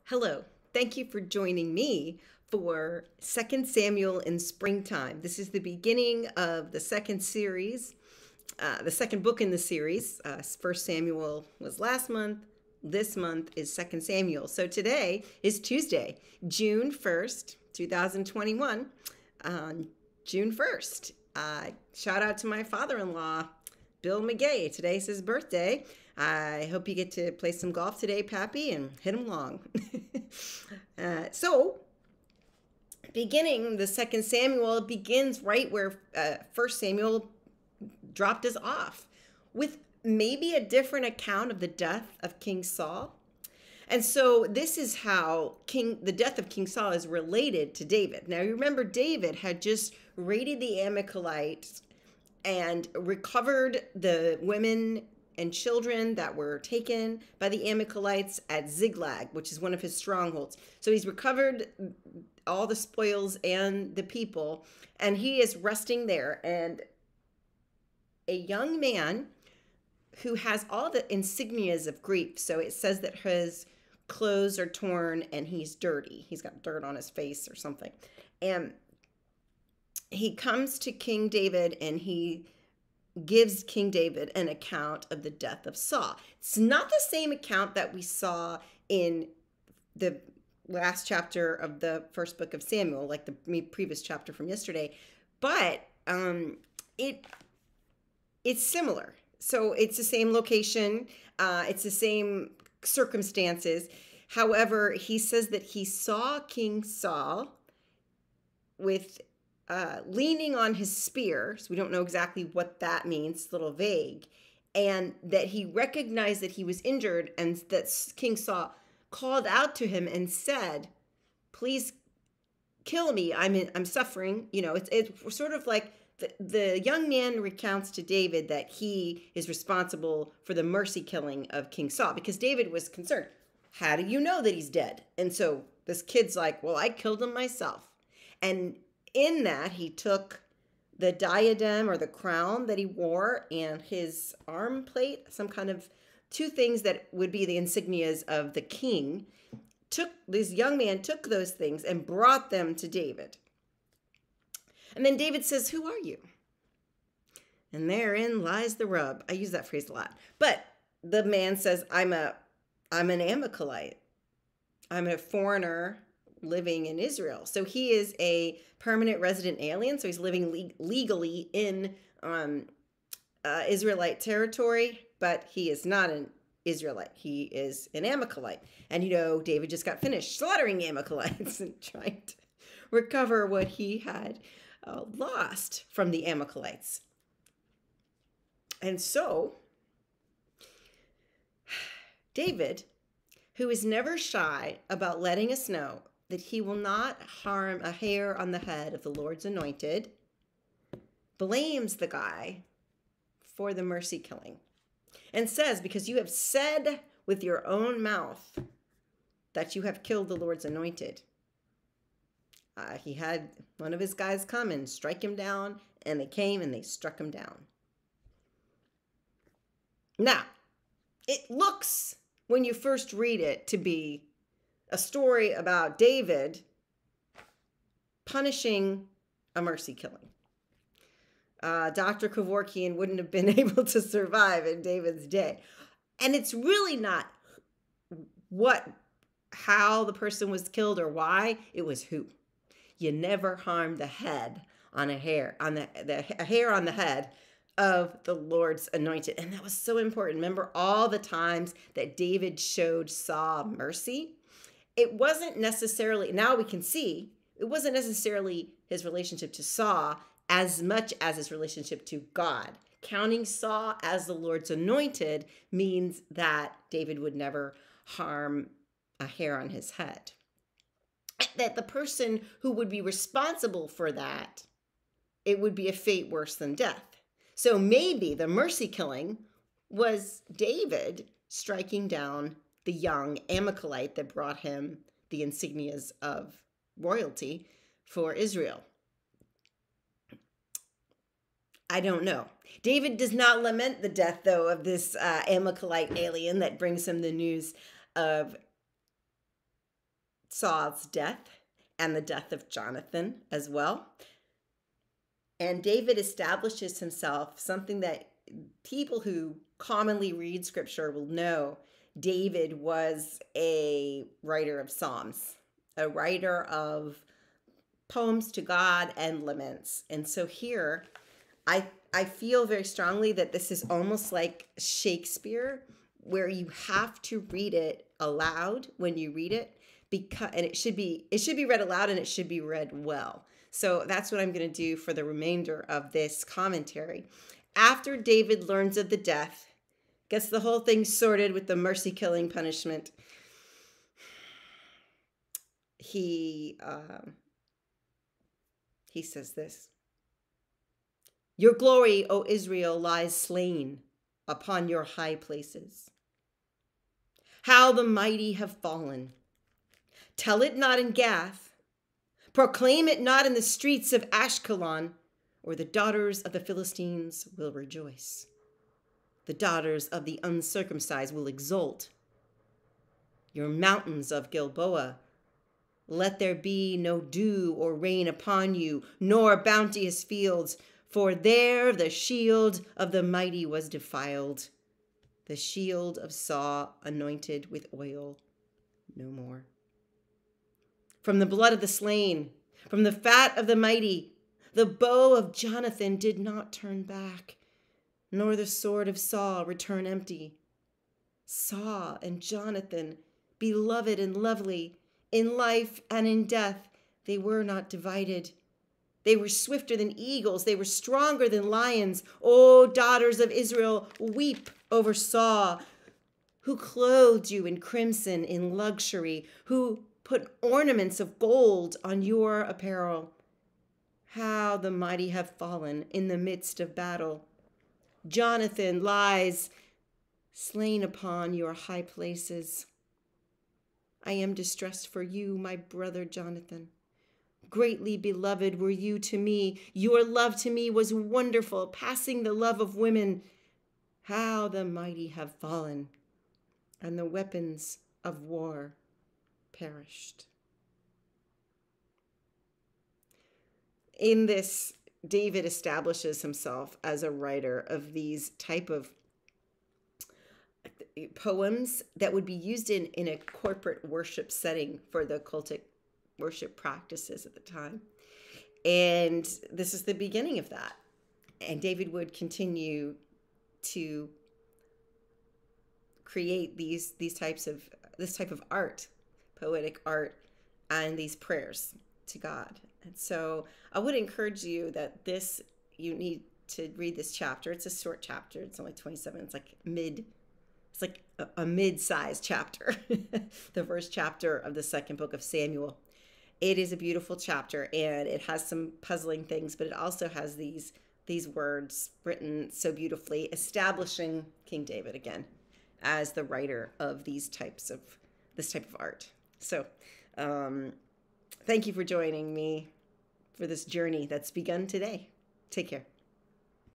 Hello. Thank you for joining me for Second Samuel in Springtime. This is the beginning of the second series, the second book in the series. First Samuel was last month. This month is Second Samuel. So today is Tuesday, June 1st, 2021. June 1st. Shout out to my father-in-law, Bill McGay. Today's his birthday. I hope you get to play some golf today, Pappy, and hit him long. So, beginning the second Samuel begins right where First Samuel dropped us off, with maybe a different account of the death of King Saul. And so this is how the death of King Saul is related to David. Now, you remember David had just raided the Amalekites and recovered the women and children that were taken by the Amalekites at Ziklag, which is one of his strongholds. So he's recovered all the spoils and the people, and he is resting there. And a young man who has all the insignias of grief. So it says that his clothes are torn and he's dirty. He's got dirt on his face or something. And he comes to King David and he gives King David an account of the death of Saul. It's not the same account that we saw in the last chapter of the first book of Samuel, like the previous chapter from yesterday, but it's similar. So it's the same location, it's the same circumstances. However, he says that he saw King Saul with leaning on his spear, so we don't know exactly what that means, it's a little vague, and that he recognized that he was injured, and that King Saul called out to him and said, "Please kill me. I'm suffering." You know, it's sort of like the young man recounts to David that he is responsible for the mercy killing of King Saul, because David was concerned. How do you know that he's dead? And so this kid's like, "Well, I killed him myself." And in that, he took the diadem or the crown that he wore and his arm plate, some kind of two things that would be the insignias of the king. This young man took those things and brought them to David. And then David says, "Who are you?" And therein lies the rub. I use that phrase a lot. But the man says, I'm an Amalekite. I'm a foreigner living in Israel. So he is a permanent resident alien. So he's living legally in Israelite territory, but he is not an Israelite. He is an Amalekite. And you know, David just got finished slaughtering Amalekites and trying to recover what he had lost from the Amalekites. And so David, who is never shy about letting us know that he will not harm a hair on the head of the Lord's anointed, blames the guy for the mercy killing and says, "Because you have said with your own mouth that you have killed the Lord's anointed." He had one of his guys come and strike him down, and they came and they struck him down. Now, it looks, when you first read it, to be a story about David punishing a mercy killing. Dr. Kevorkian wouldn't have been able to survive in David's day. And it's really not how the person was killed or why, it was who. You never harm the head on a hair, on the hair on the head of the Lord's anointed. And that was so important. Remember all the times that David showed Saul mercy? It wasn't necessarily, now we can see, it wasn't necessarily his relationship to Saul as much as his relationship to God. Counting Saul as the Lord's anointed means that David would never harm a hair on his head. That the person who would be responsible for that, it would be a fate worse than death. So maybe the mercy killing was David striking down the young Amalekite that brought him the insignias of royalty for Israel. I don't know. David does not lament the death, though, of this Amalekite alien that brings him the news of Saul's death and the death of Jonathan as well. And David establishes himself, something that people who commonly read scripture will know. David was a writer of psalms, a writer of poems to God and laments. And so here, I feel very strongly that this is almost like Shakespeare, where you have to read it aloud when you read it, because and it should be read aloud, and it should be read well. So that's what I'm going to do for the remainder of this commentary. After David learns of the death, gets the whole thing sorted with the mercy killing punishment, he says this: "Your glory, O Israel, lies slain upon your high places. How the mighty have fallen. Tell it not in Gath. Proclaim it not in the streets of Ashkelon, or the daughters of the Philistines will rejoice. The daughters of the uncircumcised will exult. Your mountains of Gilboa, let there be no dew or rain upon you, nor bounteous fields, for there the shield of the mighty was defiled, the shield of Saul anointed with oil no more. From the blood of the slain, from the fat of the mighty, the bow of Jonathan did not turn back, nor the sword of Saul return empty. Saul and Jonathan, beloved and lovely, in life and in death, they were not divided. They were swifter than eagles. They were stronger than lions. O daughters of Israel, weep over Saul, who clothed you in crimson, in luxury, who put ornaments of gold on your apparel. How the mighty have fallen in the midst of battle. Jonathan lies slain upon your high places. I am distressed for you, my brother Jonathan. Greatly beloved were you to me. Your love to me was wonderful, passing the love of women. How the mighty have fallen, and the weapons of war perished." In this, David establishes himself as a writer of these type of poems that would be used in a corporate worship setting for the cultic worship practices at the time. And this is the beginning of that. And David would continue to create this type of art, poetic art, and these prayers to God. And so I would encourage you that you need to read this chapter. It's a short chapter. It's only 27. It's like a mid-sized chapter, the first chapter of the second book of Samuel. It is a beautiful chapter, and it has some puzzling things, but it also has these words written so beautifully, establishing King David again as the writer of this type of art. So thank you for joining me for this journey that's begun today. Take care.